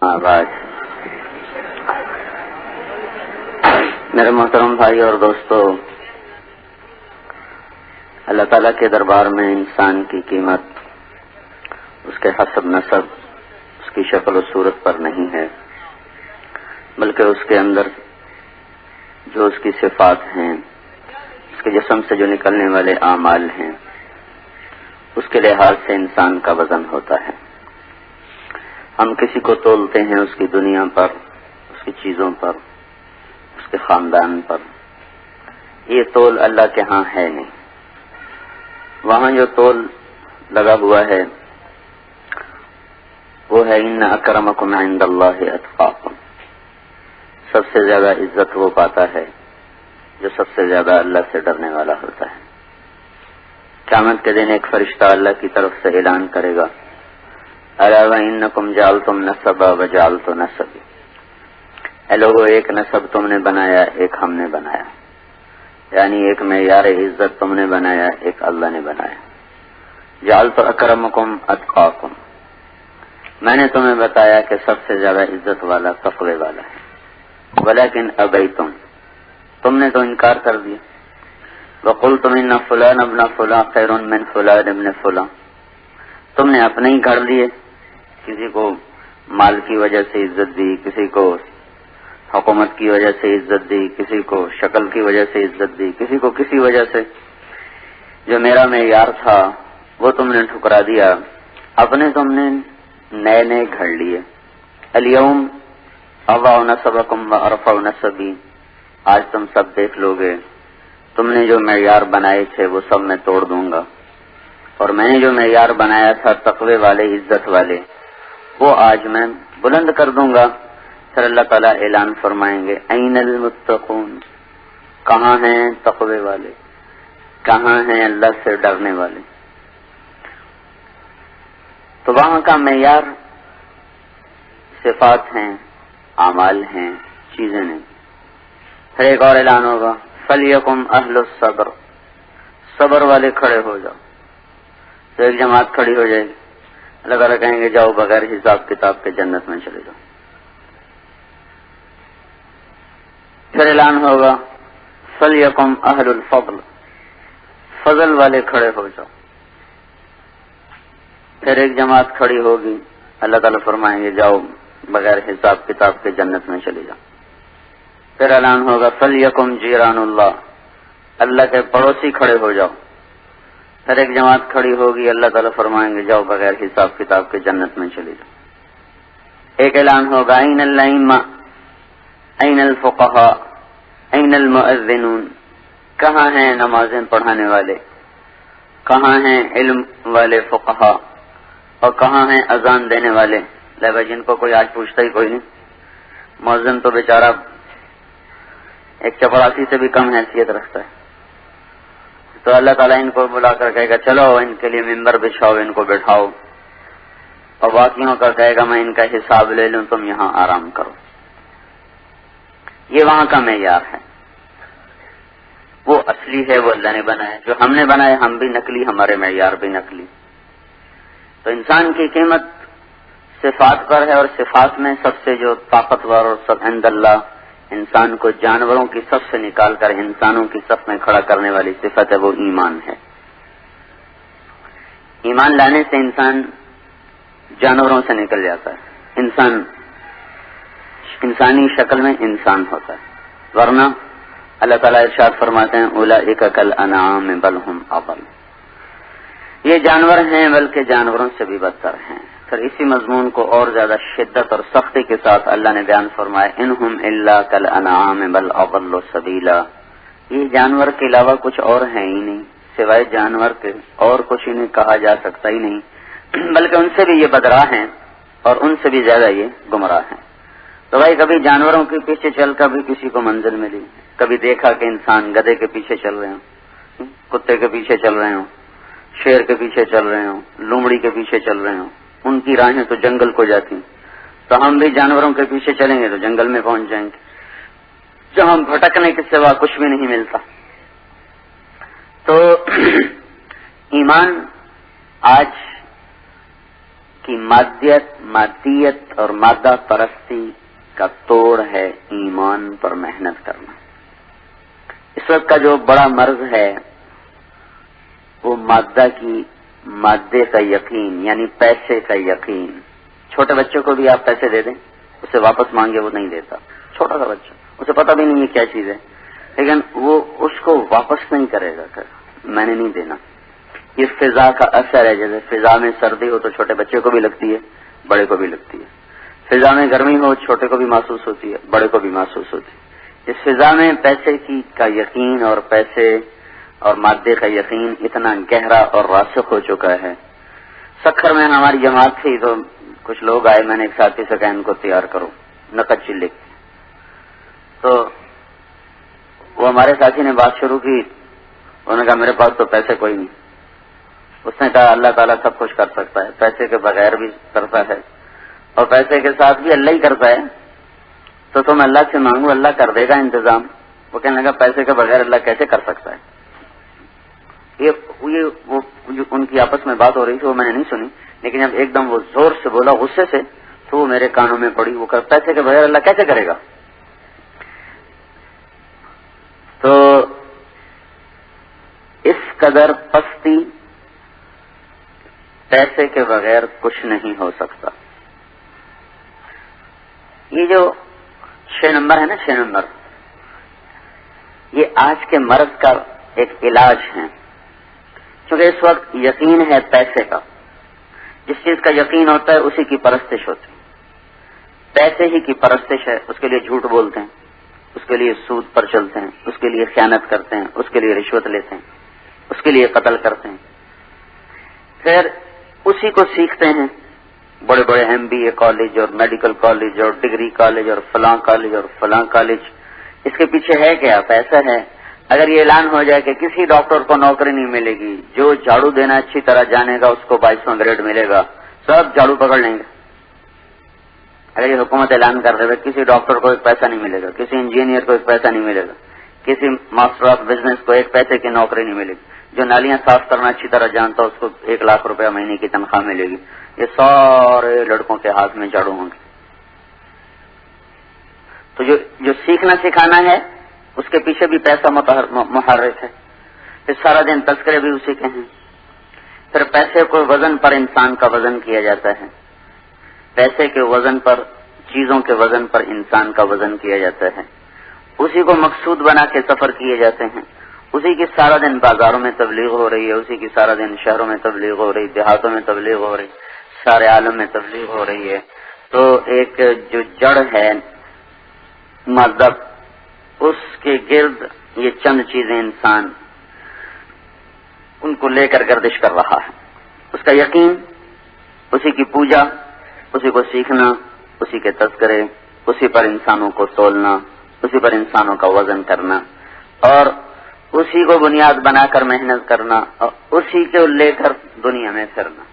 بعد میرے محترم بھائی اور دوستو، اللہ تعالیٰ کے دربار میں انسان کی قیمت اس کے حسب نسب، اس کی شکل و صورت پر نہیں ہے، بلکہ اس کے اندر جو اس کی صفات ہیں، اس کے جسم سے جو نکلنے والے اعمال ہیں، اس کے لحاظ سے انسان کا وزن ہوتا ہے۔ ہم کسی کو تولتے ہیں اس کی دنیا پر، اس کی چیزوں پر، اس کے خاندان پر۔ یہ تول اللہ کے ہاں ہے نہیں۔ وہاں جو تول لگا ہوا ہے وہ ہے ان اکرمکم عند اللہ اتقاکم۔ سب سے زیادہ عزت وہ پاتا ہے جو سب سے زیادہ اللہ سے ڈرنے والا ہوتا ہے۔ قیامت کے دن ایک فرشتہ اللہ کی طرف سے اعلان کرے گا، الا وانکم جعلتم نسبا وجعلت نسبی، اے لوگو ایک نسب تم نے بنایا، ایک ہم نے بنایا، یعنی ایک معیار عزت تم نے بنایا، ایک اللہ نے بنایا۔ جعلت اکرمکم اتقاکم، میں نے تمہیں بتایا کہ سب سے زیادہ عزت والا تقوی والا ہے، ولیکن ابیتم، تم نے تو انکار کر دیا۔ وقلتم ان فلان ابن فلان خیر من فلان ابن فلان، تم نے اپنے ہی گھڑ لیے، کسی کو مال کی وجہ سے عزت دی، کسی کو حکومت کی وجہ سے عزت دی، کسی کو شکل کی وجہ سے عزت دی، کسی کو کسی وجہ سے۔ جو میرا معیار تھا وہ تم نے ٹھکرا دیا، اپنے تم نے نئے نئے گھڑ لیے۔ الیوم اضع نسبکم وارفع نسبی، آج تم سب دیکھ لو گے تم نے جو معیار بنائے تھے وہ سب میں توڑ دوں گا، اور میں نے جو معیار بنایا تھا تقوی والے، عزت والے، وہ آج میں بلند کر دوں گا۔ پھر اللہ تعالیٰ اعلان فرمائیں گے، این المتقون، کہاں ہیں تقوی والے، کہاں ہیں اللہ سے ڈرنے والے۔ تو وہاں کا معیار صفات ہیں، اعمال ہیں، چیزیں نہیں۔ پھر ایک اور اعلان ہوگا، فلیکم اہل الصبر، صبر والے کھڑے ہو جاؤ۔ تو ایک جماعت کھڑی ہو جائے گی، اللہ تعالیٰ کہیں گے جاؤ بغیر حساب کتاب کے جنت میں چلے جاؤ۔ پھر اعلان ہوگا، فلیکم اہل الفضل، فضل والے کھڑے ہو جاؤ۔ پھر ایک جماعت کھڑی ہوگی، اللہ تعالیٰ فرمائیں گے جاؤ بغیر حساب کتاب کے جنت میں چلے جاؤ۔ پھر اعلان ہوگا، فلیکم جیران اللہ، اللہ کے پڑوسی کھڑے ہو جاؤ۔ پھر ایک جماعت کھڑی ہوگی، اللہ تعالیٰ فرمائیں گے جاؤ بغیر حساب کتاب کے جنت میں چلے جاؤ۔ ایک اعلان ہوگا، این الائمہ، این الفقہاء، این المؤذنون، کہاں ہیں نمازیں پڑھانے والے، کہاں ہیں علم والے فقہاء، اور کہاں ہیں اذان دینے والے۔ لہذا جن کو کوئی آج پوچھتا ہی کوئی نہیں، مؤذن تو بیچارہ ایک چپراسی سے بھی کم حیثیت رکھتا ہے۔ تو اللہ تعالیٰ ان کو بلا کر کہے گا چلو ان کے لیے ممبر بچھاؤ، ان کو بٹھاؤ، اور باقیوں کا کہے گا میں ان کا حساب لے لوں، تم یہاں آرام کرو۔ یہ وہاں کا معیار ہے، وہ اصلی ہے، وہ اللہ نے بنایا۔ جو ہم نے بنایا ہم بھی نقلی، ہمارے معیار بھی نقلی۔ تو انسان کی قیمت صفات پر ہے، اور صفات میں سب سے جو طاقتور اور سب عند اللہ انسان کو جانوروں کی صف سے نکال کر انسانوں کی صف میں کھڑا کرنے والی صفت ہے، وہ ایمان ہے۔ ایمان لانے سے انسان جانوروں سے نکل جاتا ہے، انسان انسانی شکل میں انسان ہوتا ہے، ورنہ اللہ تعالیٰ ارشاد فرماتے ہیں اولئک کالانعام بل ہم اضل، یہ جانور ہیں بلکہ جانوروں سے بھی بدتر ہیں۔ پھر اسی مضمون کو اور زیادہ شدت اور سختی کے ساتھ اللہ نے بیان فرمایا، انہم الا کالانعام بل اضل سبیلا، یہ جانور کے علاوہ کچھ اور ہیں ہی نہیں، سوائے جانور کے اور کچھ انہیں کہا جا سکتا ہی نہیں، بلکہ ان سے بھی یہ بدراہ ہیں اور ان سے بھی زیادہ یہ گمراہ ہیں۔ تو بھائی کبھی جانوروں کے پیچھے چل کر بھی کسی کو منزل ملی، کبھی دیکھا کہ انسان گدھے کے پیچھے چل رہے ہوں، کتے کے پیچھے چل رہے ہوں، شیر کے پیچھے چل رہے ہوں، لومڑی کے پیچھے چل رہے ہوں، ان کی راہیں تو جنگل کو جاتی ہیں، تو ہم بھی جانوروں کے پیچھے چلیں گے تو جنگل میں پہنچ جائیں گے جہاں بھٹکنے کے سوا کچھ بھی نہیں ملتا۔ تو ایمان آج کہ مادیت اور مادہ پرستی کا توڑ ہے ایمان پر محنت کرنا۔ اس وقت کا جو بڑا مرض ہے وہ مادے کا یقین، یعنی پیسے کا یقین۔ چھوٹے بچوں کو بھی آپ پیسے دے دیں، اسے واپس مانگے وہ نہیں دیتا، چھوٹا سا بچہ، اسے پتہ بھی نہیں ہے کیا چیز ہے، لیکن وہ اس کو واپس نہیں کرے گا کہ میں نے نہیں دینا۔ یہ فضا کا اثر ہے، جیسے فضا میں سردی ہو تو چھوٹے بچے کو بھی لگتی ہے، بڑے کو بھی لگتی ہے۔ فضا میں گرمی ہو چھوٹے کو بھی محسوس ہوتی ہے، بڑے کو بھی محسوس ہوتی ہے۔ اس فضا میں پیسے کا یقین اور پیسے اور مادے کا یقین اتنا گہرا اور راسخ ہو چکا ہے۔ سکھر میں ہماری جماعت تھی تو کچھ لوگ آئے، میں نے ایک ساتھی سے کہا ان کو تیار کرو، نقد چل لکھ۔ تو وہ ہمارے ساتھی نے بات شروع کی، انہوں نے کہا میرے پاس تو پیسے کوئی نہیں۔ اس نے کہا اللہ تعالیٰ سب کچھ کر سکتا ہے، پیسے کے بغیر بھی کرتا ہے اور پیسے کے ساتھ بھی اللہ ہی کرتا ہے، تو تم اللہ سے مانگو، اللہ کر دے گا انتظام۔ وہ کہنے لگا پیسے کے بغیر اللہ کیسے کر سکتا ہے؟ وہ ان کی آپس میں بات ہو رہی تھی، وہ میں نے نہیں سنی، لیکن جب ایک دم وہ زور سے بولا غصے سے تو وہ میرے کانوں میں پڑی۔ وہ کہ پیسے کے بغیر اللہ کیسے کرے گا؟ تو اس قدر پستی پیسے کے بغیر کچھ نہیں ہو سکتا۔ یہ جو 6 نمبر ہے نا، 6 نمبر، یہ آج کے مرض کا ایک علاج ہے، کیونکہ اس وقت یقین ہے پیسے کا، جس چیز کا یقین ہوتا ہے اسی کی پرستش ہوتی ہے۔ پیسے ہی کی پرستش ہے، اس کے لیے جھوٹ بولتے ہیں، اس کے لیے سود پر چلتے ہیں، اس کے لیے خیانت کرتے ہیں، اس کے لیے رشوت لیتے ہیں، اس کے لیے قتل کرتے ہیں، پھر اسی کو سیکھتے ہیں۔ بڑے بڑے MBA کالج اور میڈیکل کالج اور ڈگری کالج اور فلاں کالج اور فلاں کالج، اس کے پیچھے ہے کیا؟ پیسہ ہے۔ اگر یہ اعلان ہو جائے کہ کسی ڈاکٹر کو نوکری نہیں ملے گی، جو جھاڑو دینا اچھی طرح جانے گا اس کو 22واں گریڈ ملے گا، سب جھاڑو پکڑ لیں گے۔ اگر یہ حکومت اعلان کر دے کسی ڈاکٹر کو ایک پیسہ نہیں ملے گا، کسی انجینئر کو ایک پیسہ نہیں ملے گا، کسی ماسٹر آف بزنس کو ایک پیسے کی نوکری نہیں ملے گی، جو نالیاں صاف کرنا اچھی طرح جانتا اس کو 1 لاکھ روپیہ مہینے کی تنخواہ ملے گی، یہ سارے لڑکوں کے ہاتھ میں جھاڑو ہوں گے۔ تو جو سیکھنا سکھانا ہے اس کے پیچھے بھی پیسہ محرک ہے، پھر سارا دن تذکرے بھی اسی کے ہیں۔ پھر پیسے کو وزن پر انسان کا وزن کیا جاتا ہے، پیسے کے وزن پر، چیزوں کے وزن پر انسان کا وزن کیا جاتا ہے، اسی کو مقصود بنا کے سفر کیے جاتے ہیں، اسی کی سارا دن بازاروں میں تبلیغ ہو رہی ہے، اسی کی سارا دن شہروں میں تبلیغ ہو رہی، دیہاتوں میں تبلیغ ہو رہی، سارے عالم میں تبلیغ ہو رہی ہے۔ تو ایک جو جڑ ہے مذہب، اس کے گرد یہ چند چیزیں انسان ان کو لے کر گردش کر رہا ہے۔ اس کا یقین، اسی کی پوجا، اسی کو سیکھنا، اسی کے تذکرے، اسی پر انسانوں کو تولنا، اسی پر انسانوں کا وزن کرنا، اور اسی کو بنیاد بنا کر محنت کرنا، اور اسی کو لے کر دنیا میں پھرنا۔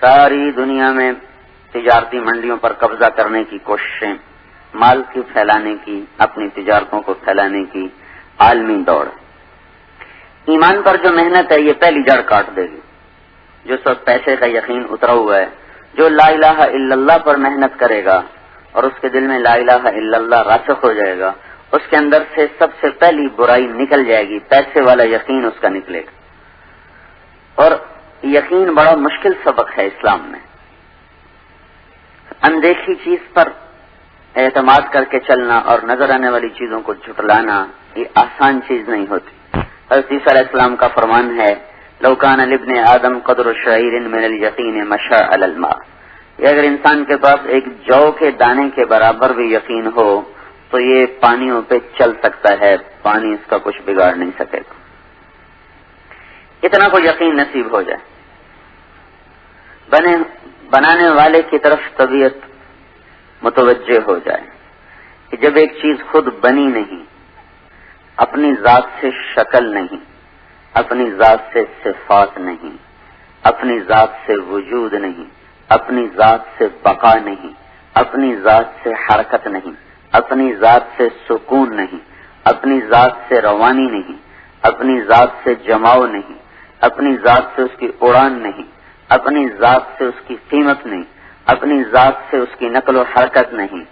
ساری دنیا میں تجارتی منڈیوں پر قبضہ کرنے کی کوششیں، مال کی پھیلانے کی، اپنی تجارتوں کو پھیلانے کی عالمی دوڑ۔ ایمان پر جو محنت ہے یہ پہلی جڑ کاٹ دے گی۔ جو سب پیسے کا یقین اترا ہوا ہے، جو لا الہ الا اللہ پر محنت کرے گا اور اس کے دل میں لا الہ الا اللہ راسخ ہو جائے گا، اس کے اندر سے سب سے پہلی برائی نکل جائے گی، پیسے والا یقین اس کا نکلے گا۔ اور یقین بڑا مشکل سبق ہے اسلام میں۔ اندیکھی چیز پر اعتماد کر کے چلنا اور نظر آنے والی چیزوں کو جھٹلانا یہ آسان چیز نہیں ہوتی۔ حضرت عیسیٰ علیہ السلام کا فرمان ہے لو کان لابن آدم قدر شعیر من الیقین مشى علی الماء، یہ اگر انسان کے پاس ایک جو کے دانے کے برابر بھی یقین ہو تو یہ پانیوں پہ چل سکتا ہے، پانی اس کا کچھ بگاڑ نہیں سکے گا۔ اتنا کو یقین نصیب ہو جائے، بنانے والے کی طرف طبیعت متوجہ ہو جائے کہ جب ایک چیز خود بنی نہیں، اپنی ذات سے شکل نہیں، اپنی ذات سے صفات نہیں، اپنی ذات سے وجود نہیں، اپنی ذات سے بقا نہیں، اپنی ذات سے حرکت نہیں، اپنی ذات سے سکون نہیں، اپنی ذات سے روانی نہیں، اپنی ذات سے جماؤ نہیں، اپنی ذات سے اس کی اڑان نہیں، اپنی ذات سے اس کی قیمت نہیں، اپنی ذات سے اس کی نقل و حرکت نہیں.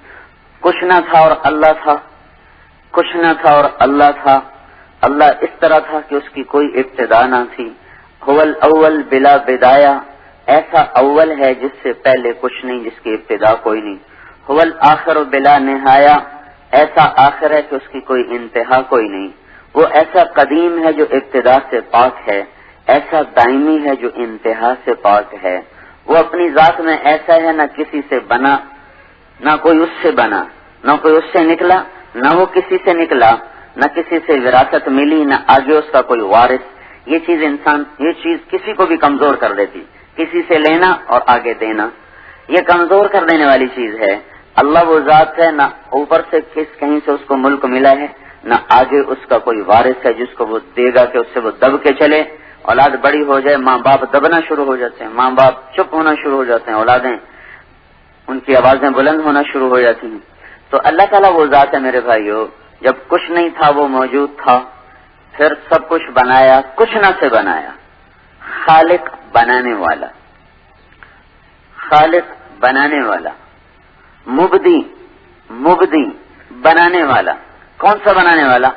کچھ نہ تھا اور اللہ تھا، کچھ نہ تھا اور اللہ تھا. اللہ اس طرح تھا کہ اس کی کوئی ابتدا نہ تھی. هو الاول بلا بدایا، ایسا اول ہے جس سے پہلے کچھ نہیں، جس کی ابتدا کوئی نہیں. هو الاخر بلا نہایا، ایسا آخر ہے کہ اس کی کوئی انتہا کوئی نہیں. وہ ایسا قدیم ہے جو ابتدا سے پاک ہے، ایسا دائمی ہے جو انتہا سے پاک ہے. وہ اپنی ذات میں ایسا ہے، نہ کسی سے بنا، نہ کوئی اس سے بنا، نہ کوئی اس سے نکلا، نہ وہ کسی سے نکلا، نہ کسی سے وراثت ملی، نہ آگے اس کا کوئی وارث. یہ چیز کسی کو بھی کمزور کر دیتی، کسی سے لینا اور آگے دینا، یہ کمزور کر دینے والی چیز ہے. اللہ وہ ذات ہے، نہ اوپر سے کہیں سے اس کو ملک ملا ہے، نہ آگے اس کا کوئی وارث ہے جس کو وہ دے گا کہ اس سے وہ دب کے چلے. اولاد بڑی ہو جائے، ماں باپ دبنا شروع ہو جاتے ہیں، ماں باپ چپ ہونا شروع ہو جاتے ہیں، اولادیں ان کی آوازیں بلند ہونا شروع ہو جاتی ہیں. تو اللہ تعالیٰ وہ ذات ہے میرے بھائیو، جب کچھ نہیں تھا وہ موجود تھا، پھر سب کچھ بنایا، کچھ نہ سے بنایا. خالق بنانے والا، خالق بنانے والا، مبدی بنانے والا. کون سا بنانے والا؟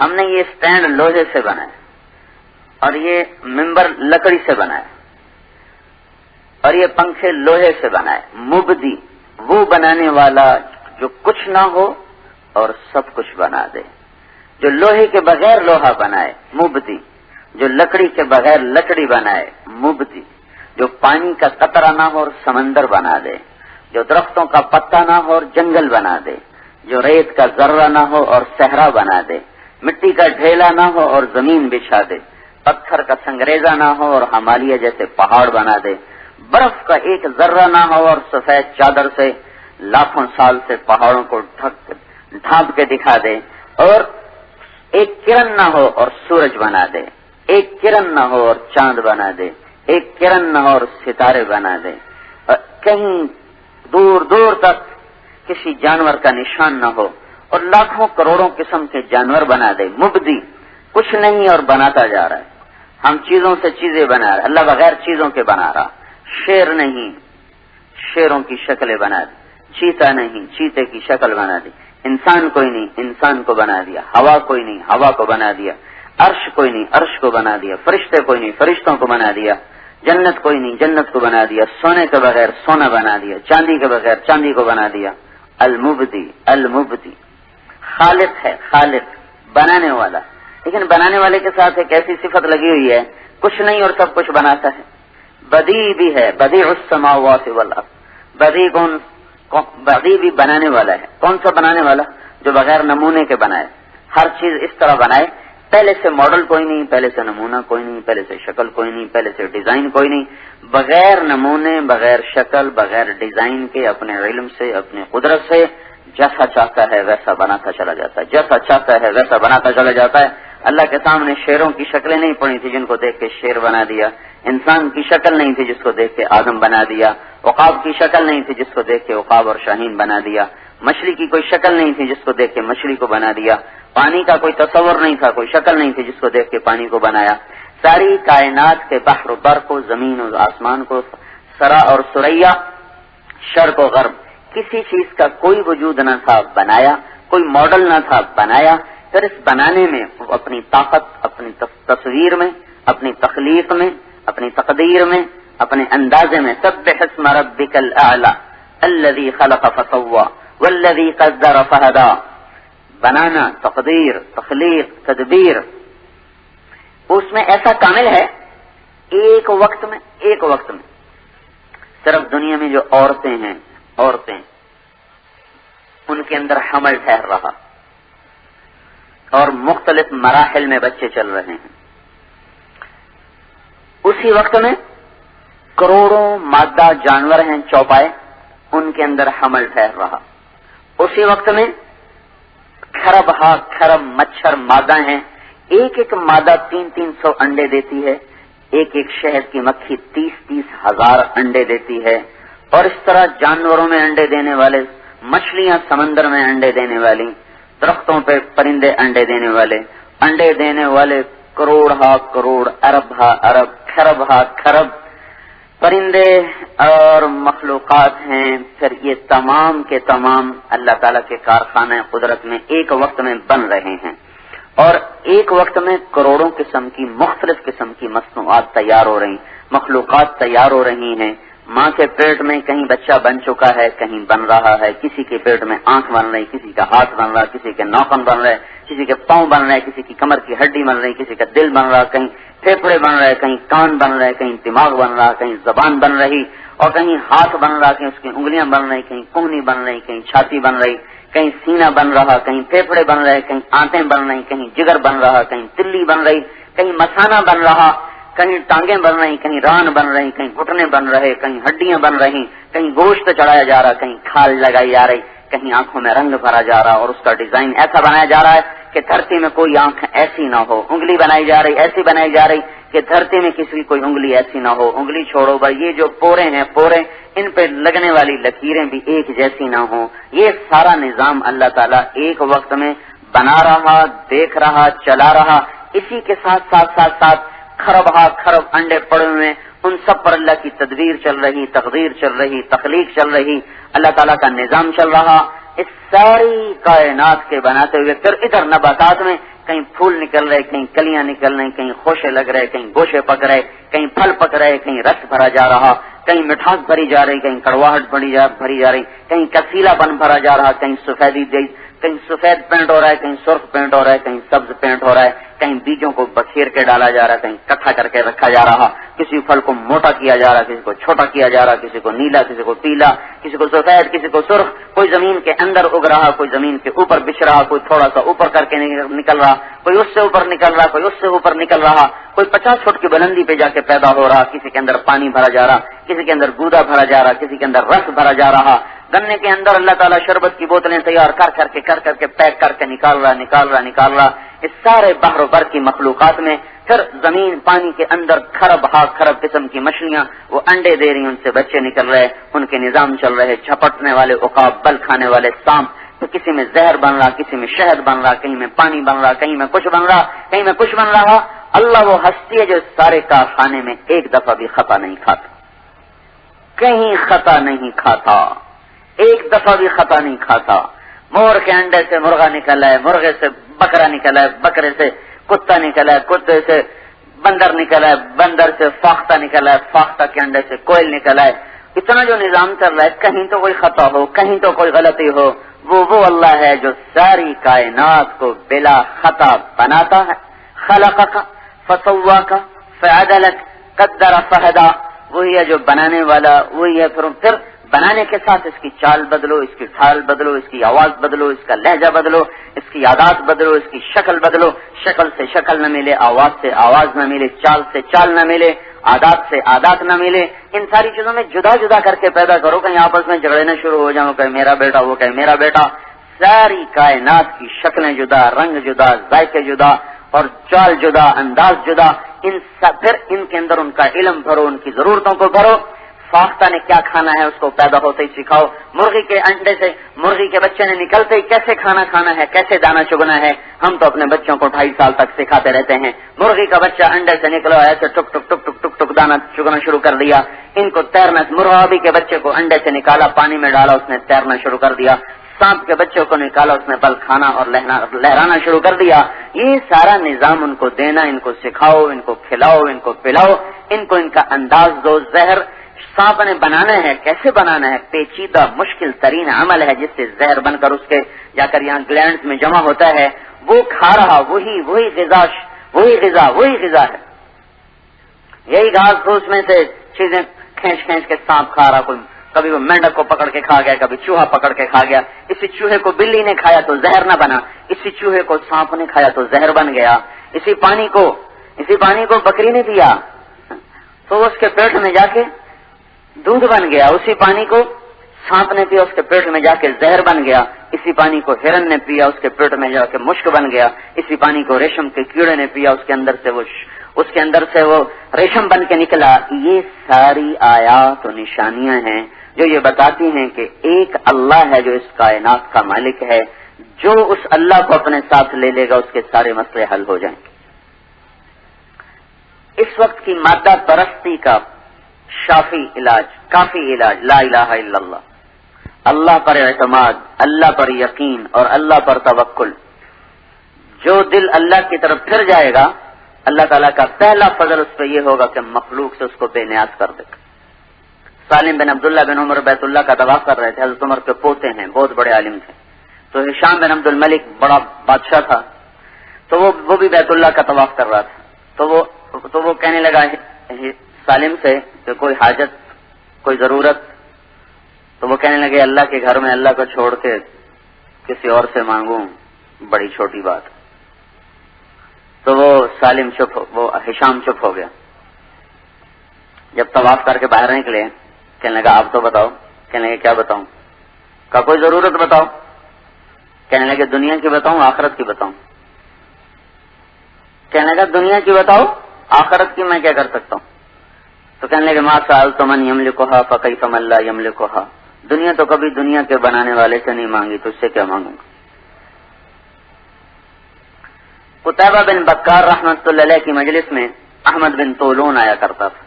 ہم نے یہ سٹینڈ لوہے سے بنایا اور یہ ممبر لکڑی سے بنایا اور یہ پنکھے لوہے سے بنائے. مبدی وہ بنانے والا جو کچھ نہ ہو اور سب کچھ بنا دے، جو لوہے کے بغیر لوہا بنائے مبدی، جو لکڑی کے بغیر لکڑی بنائے مبدی، جو پانی کا قطرہ نہ ہو اور سمندر بنا دے، جو درختوں کا پتا نہ ہو اور جنگل بنا دے، جو ریت کا ذرہ نہ ہو اور صحرا بنا دے، مٹی کا ڈھیلا نہ ہو اور زمین بچھا دے، پتھر کا سنگریزہ نہ ہو اور ہمالیہ جیسے پہاڑ بنا دے، برف کا ایک ذرہ نہ ہو اور سفید چادر سے لاکھوں سال سے پہاڑوں کو ڈھانپ کے دکھا دے، اور ایک کرن نہ ہو اور سورج بنا دے، ایک کرن نہ ہو اور چاند بنا دے، ایک کرن نہ ہو اور ستارے بنا دے، اور کہیں دور دور تک کسی جانور کا نشان نہ ہو اور لاکھوں کروڑوں قسم کے جانور بنا دے. مبدی کچھ نہیں اور بناتا جا رہا ہے. ہم چیزوں سے چیزیں بنا رہے، اللہ بغیر چیزوں کے بنا رہا. شیر نہیں، شیروں کی شکلیں بنا دی. چیتا نہیں، چیتے کی شکل بنا دی. انسان کوئی نہیں، انسان کو بنا دیا. ہوا کوئی نہیں، ہوا کو بنا دیا. عرش کوئی نہیں، عرش کو بنا دیا. فرشتے کوئی نہیں، فرشتوں کو بنا دیا. جنت کوئی نہیں، جنت کو بنا دیا. سونے کے بغیر سونا بنا دیا، چاندی کے بغیر چاندی کو بنا دیا. المبدی خالق ہے، خالق بنانے والا. لیکن بنانے والے کے ساتھ ایک ایسی صفت لگی ہوئی ہے، کچھ نہیں اور سب کچھ بناتا ہے. بدی بھی ہے، بدیع السماوات والارض. بدی بھی بنانے والا ہے. کون سا بنانے والا؟ جو بغیر نمونے کے بنائے، ہر چیز اس طرح بنائے، پہلے سے ماڈل کوئی نہیں، پہلے سے نمونہ کوئی نہیں، پہلے سے شکل کوئی نہیں، پہلے سے ڈیزائن کوئی نہیں. بغیر نمونے، بغیر شکل، بغیر ڈیزائن کے اپنے علم سے، اپنے قدرت سے جیسا چاہتا ہے ویسا بناتا چلا جاتا ہے، جیسا چاہتا ہے ویسا بناتا چلا جاتا ہے. اللہ کے سامنے شیروں کی شکلیں نہیں پڑی تھی جن کو دیکھ کے شیر بنا دیا. انسان کی شکل نہیں تھی جس کو دیکھ کے آدم بنا دیا. عقاب کی شکل نہیں تھی جس کو دیکھ کے عقاب اور شاہین بنا دیا. مچھلی کی کوئی شکل نہیں تھی جس کو دیکھ کے مچھلی کو بنا دیا. پانی کا کوئی تصور نہیں تھا، کوئی شکل نہیں تھی جس کو دیکھ کے پانی کو بنایا. ساری کائنات کے بحر و بر کو، زمین اور آسمان کو، سرا اور سریا، شرق و غرب، کسی چیز کا کوئی وجود نہ تھا، بنایا. کوئی ماڈل نہ تھا، بنایا. پھر اس بنانے میں اپنی طاقت، اپنی تصویر میں، اپنی تخلیق میں، اپنی تقدیر میں، اپنے اندازے میں، سبح اسم ربک الاعلی الذی خلق فسوی والذی قدر فہدی. بنانا، تقدیر، تخلیق، تدبیر، اس میں ایسا کامل ہے. ایک وقت میں صرف دنیا میں جو عورتیں ہیں، ان کے اندر حمل ٹھہر رہا اور مختلف مراحل میں بچے چل رہے ہیں. اسی وقت میں کروڑوں مادہ جانور ہیں چوپائے، ان کے اندر حمل ٹھہر رہا. اسی وقت میں کھرب مچھر مادہ ہیں، ایک مادہ 300 انڈے دیتی ہے. ایک شہد کی مکھی 30 ہزار انڈے دیتی ہے. اور اس طرح جانوروں میں انڈے دینے والے، مچھلیاں سمندر میں انڈے دینے والی، درختوں پہ پرندے انڈے دینے والے کروڑ، ارب، کھرب. پرندے اور مخلوقات ہیں، پھر یہ تمام کے تمام اللہ تعالیٰ کے کارخانے قدرت میں ایک وقت میں بن رہے ہیں، اور ایک وقت میں کروڑوں قسم کی مختلف قسم کی مصنوعات تیار ہو رہی، مخلوقات تیار ہو رہی ہیں۔ ماں کے پیٹ میں کہیں بچہ بن چکا ہے، کہیں بن رہا ہے، کسی کے پیٹ میں آنکھ بن رہی، کسی کا ہاتھ بن رہا، کسی کے ناخن بن رہے، کسی کے پاؤں بن رہے، کسی کی کمر کی ہڈی بن رہی، کسی کا دل بن رہا، کہیں پھیپھڑے بن رہے، کہیں کان بن رہے، کہیں دماغ بن رہا، کہیں زبان بن رہی، اور کہیں ہاتھ بن رہا، کہیں اس کی انگلیاں بن رہی، کہیں کوہنی بن رہی، کہیں چھاتی بن رہی، کہیں سینہ بن رہا، کہیں پھیپھڑے بن رہے، کہیں آنتیں بن رہی، کہیں جگر بن رہا، کہیں تلی بن رہی، کہیں مثانہ بن رہا، کہیں ٹانگیں بن رہی، کہیں ران بن رہی، کہیں گھٹنے بن رہے، کہیں ہڈیاں بن رہی، کہیں گوشت چڑھایا جا رہا، کہیں کھال لگائی جا رہی، کہیں آنکھوں میں رنگ بھرا جا رہا، اور اس کا ڈیزائن ایسا بنایا جا رہا ہے کہ دھرتی میں کوئی آنکھ ایسی نہ ہو، انگلی بنائی جا رہی، ایسی بنائی جا رہی کہ دھرتی میں کسی کی کوئی انگلی ایسی نہ ہو۔ انگلی چھوڑو بھائی، یہ جو پورے ہیں پورے، ان پہ لگنے والی لکیریں بھی ایک جیسی نہ ہوں۔ یہ سارا نظام اللہ تعالیٰ ایک وقت میں بنا رہا، دیکھ رہا، چلا رہا۔ اسی کے ساتھ خرب انڈے پڑے ہوئے، ان سب پر اللہ کی تدبیر چل رہی، تقدیر چل رہی، تخلیق چل رہی، اللہ تعالیٰ کا نظام چل رہا۔ اس ساری کائنات کے بناتے ہوئے پھر ادھر نباتات میں کہیں پھول نکل رہے، کہیں کلیاں نکل رہی، کہیں خوشے لگ رہے، کہیں گوشے پک رہے، کہیں پھل پک رہے، کہیں رس بھرا جا رہا، کہیں مٹھاس بھری جا رہی، کہیں کڑواہٹ بھری جا رہی، کہیں کسیلا بن بھرا جا رہا، کہیں کہیں سفید پینٹ ہو رہا ہے، کہیں سرخ پینٹ ہو رہا ہے، کہیں سبز پینٹ ہو رہا ہے، کہیں بیجوں کو بکھیر کے ڈالا جا رہا ہے، کہیں کٹھا کر کے رکھا جا رہا، کسی پھل کو موٹا کیا جا رہا، کسی کو چھوٹا کیا جا رہا، کسی کو نیلا، کسی کو پیلا، کسی کو سفید، کسی کو سرخ، کوئی زمین کے اندر اگ رہا، کوئی زمین کے اوپر بچھ رہا، کوئی تھوڑا سا اوپر کر کے نکل رہا، کوئی اس سے اوپر نکل رہا، کوئی اس سے اوپر نکل رہا، کوئی 50 فٹ کی بلندی پہ جا کے پیدا ہو رہا، کسی کے اندر پانی بھرا جا رہا، کسی کے اندر گودا بھرا جا رہا، کسی کے اندر رس بھرا جا رہا، گنے کے اندر اللہ تعالیٰ شربت کی بوتلیں تیار کر کے پیک کر کے نکال رہا۔ اس سارے بحر و بر کی مخلوقات میں پھر زمین پانی کے اندر خرب قسم کی مچھلیاں وہ انڈے دے رہی، ان سے بچے نکل رہے، ان کے نظام چل رہے، جھپٹنے والے عقاب، بل کھانے والے سانپ، تو کسی میں زہر بن رہا، کسی میں شہد بن رہا، کہیں میں پانی بن رہا، کہیں میں کچھ بن رہا، کہیں میں کچھ بن رہا۔ اللہ وہ ہستی ہے جو سارے کارخانے میں ایک دفعہ بھی خطا نہیں کھاتا، کہیں خطا نہیں کھاتا، ایک دفعہ بھی خطا نہیں کھاتا۔ مور کے انڈے سے مرغا نکلا ہے، مرغے سے بکرا نکلا ہے، بکرے سے کتا نکلا ہے، کتے سے بندر نکلا ہے، بندر سے فاختہ نکلا ہے، فاختہ کے انڈے سے کوئل نکلا ہے۔ اتنا جو نظام چل رہا ہے، کہیں تو کوئی خطا ہو، کہیں تو کوئی غلطی ہو، وہ اللہ ہے جو ساری کائنات کو بلا خطا بناتا ہے۔ خلقک فسواک فعدلک قدر فہدا، وہی ہے جو بنانے والا، وہی ہے پھر بنانے کے ساتھ اس کی چال بدلو، اس کی ڈھال بدلو، اس کی آواز بدلو، اس کا لہجہ بدلو، اس کی عادات بدلو، اس کی شکل بدلو، شکل سے شکل نہ ملے، آواز سے آواز نہ ملے، چال سے چال نہ ملے، عادات سے عادات نہ ملے، ان ساری چیزوں میں جدا جدا کر کے پیدا کرو، کہیں آپس میں جھگڑے نہ شروع ہو جاؤ، کہ میرا بیٹا، وہ کہ میرا بیٹا۔ ساری کائنات کی شکلیں جدا، رنگ جدا، ذائقے جدا، اور چال جدا، انداز جدا، پھر ان کے اندر ان کا علم بھرو، ان کی ضرورتوں کو بھرو۔ فاختہ نے کیا کھانا ہے اس کو پیدا ہوتے ہی سکھاؤ، مرغی کے انڈے سے مرغی کے بچے نے نکلتے ہی کیسے کھانا کھانا ہے، کیسے دانا چگنا ہے، ہم تو اپنے بچوں کو 2.5 سال تک سکھاتے رہتے ہیں۔ مرغی کا بچہ انڈے سے نکلا ایسے ٹک ٹک ٹک ٹک ٹک ٹک دانا چگنا شروع کر دیا، ان کو تیرنا، مرغابی کے بچے کو انڈے سے نکالا، پانی میں ڈالا، اس نے تیرنا شروع کر دیا، سانپ کے بچوں کو نکالا، اس نے بل کھانا اور لہرانا شروع کر دیا۔ یہ سارا نظام ان کو دینا، ان کو سکھاؤ، ان کو کھلاؤ، ان کو پلاؤ، ان کو ان کا انداز دو۔ زہر سانپ نے بنانا ہے، کیسے بنانا ہے؟ پیچیدہ مشکل ترین عمل ہے، جس سے زہر بن کر اس کے جا کر یہاں گلینڈز میں جمع ہوتا ہے، وہ کھا رہا، وہی غذا ہے، یہی گھاس پھوس میں سے چیزیں کھینچ کے سانپ کھا رہا، کوئی کبھی وہ مینڈک کو پکڑ کے کھا گیا، کبھی چوہا پکڑ کے کھا گیا، اسی چوہے کو بلی نے کھایا تو زہر نہ بنا، اسی چوہے کو سانپ نے کھایا تو زہر بن گیا، اسی پانی کو بکری نے پیا تو اس کے پیٹ میں جا کے دودھ بن گیا، اسی پانی کو سانپ نے پیا، اس کے پیٹ میں جا کے زہر بن گیا، اسی پانی کو ہرن نے پیا، اس کے پیٹ میں جا کے مشک بن گیا، اسی پانی کو ریشم کے کیڑے نے پیا، اس کے اندر سے وہ ریشم بن کے نکلا۔ یہ ساری آیات و نشانیاں ہیں جو یہ بتاتی ہیں کہ ایک اللہ ہے جو اس کائنات کا مالک ہے، جو اس اللہ کو اپنے ساتھ لے لے گا اس کے سارے مسئلے حل ہو جائیں گے۔ اس وقت کی مادہ پرستی کا شافی علاج، کافی علاج لا الہ الا اللہ، اللہ پر اعتماد، اللہ پر یقین اور اللہ پر توکل. جو دل اللہ کی طرف پھر جائے گا، اللہ تعالیٰ کا پہلا فضل اس پہ یہ ہوگا کہ مخلوق سے اس کو بے نیاز کر دے گا. سالم بن عبداللہ بن عمر بیت اللہ کا طواف کر رہے تھے، حضرت عمر کے پوتے ہیں، بہت بڑے عالم تھے. تو ہشام بن عبد الملک بڑا بادشاہ تھا، تو وہ بھی بیت اللہ کا طواف کر رہا تھا. تو وہ کہنے لگا سالم سے کہ کوئی حاجت، کوئی ضرورت؟ تو وہ کہنے لگے اللہ کے گھر میں اللہ کو چھوڑ کے کسی اور سے مانگوں، بڑی چھوٹی بات. تو وہ ہشام چپ ہو گیا. جب طواف کر کے باہر نکلے، کہنے لگا آپ تو بتاؤ. کہنے لگے کیا بتاؤں؟ کا کوئی ضرورت بتاؤ. کہنے لگے دنیا کی بتاؤں آخرت کی بتاؤں؟ کہنے لگا دنیا کی بتاؤ، آخرت کی میں کیا کر سکتا ہوں؟ تو کہنے لگے ما سألت من یملکھا فکیف من لا یملکھا، دنیا تو کبھی دنیا کے بنانے والے سے نہیں مانگی، تجھ سے کیا مانگوں گا. قتیبہ بن بکار رحمۃ اللہ علیہ کی مجلس میں احمد بن طولون آیا کرتا تھا،